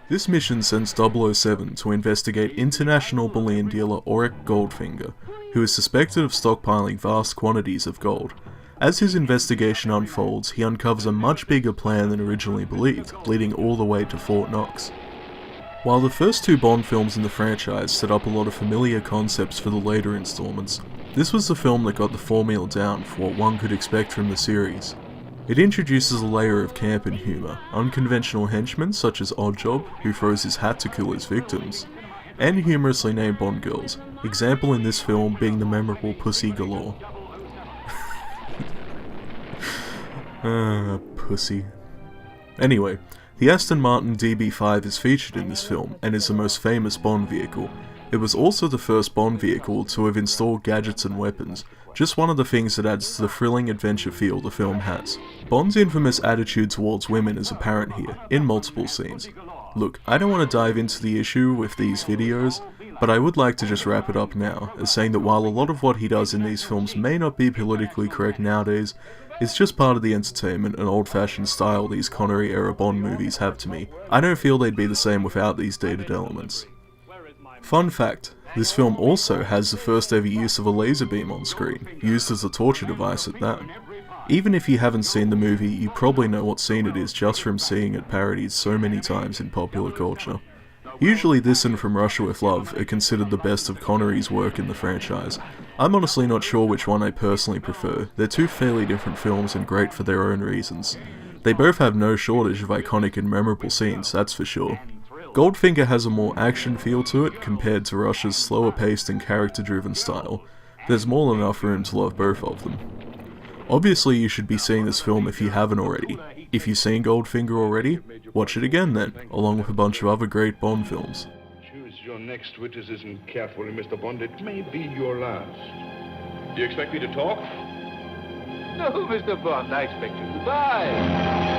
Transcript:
This mission sends 007 to investigate international bullion dealer Auric Goldfinger, who is suspected of stockpiling vast quantities of gold. As his investigation unfolds, he uncovers a much bigger plan than originally believed, leading all the way to Fort Knox. While the first two Bond films in the franchise set up a lot of familiar concepts for the later installments, this was the film that got the formula down for what one could expect from the series. It introduces a layer of camp and humour, unconventional henchmen such as Oddjob, who throws his hat to kill his victims, and humorously named Bond girls, example in this film being the memorable Pussy Galore. Pussy. Anyway, the Aston Martin DB5 is featured in this film, and is the most famous Bond vehicle. It was also the first Bond vehicle to have installed gadgets and weapons, just one of the things that adds to the thrilling adventure feel the film has. Bond's infamous attitude towards women is apparent here, in multiple scenes. Look, I don't want to dive into the issue with these videos, but I would like to just wrap it up now, as saying that while a lot of what he does in these films may not be politically correct nowadays, it's just part of the entertainment and old-fashioned style these Connery-era Bond movies have to me. I don't feel they'd be the same without these dated elements. Fun fact, this film also has the first ever use of a laser beam on screen, used as a torture device at that. Even if you haven't seen the movie, you probably know what scene it is just from seeing it parodied so many times in popular culture. Usually this and From Russia With Love are considered the best of Connery's work in the franchise. I'm honestly not sure which one I personally prefer. They're two fairly different films and great for their own reasons. They both have no shortage of iconic and memorable scenes, that's for sure. Goldfinger has a more action feel to it compared to Russia's slower paced and character driven style. There's more than enough room to love both of them. Obviously you should be seeing this film if you haven't already. If you've seen Goldfinger already, watch it again then, along with a bunch of other great Bond films. Choose your next witticism carefully, Mr. Bond. It may be your last. Do you expect me to talk? No, Mr. Bond, I expect you to die.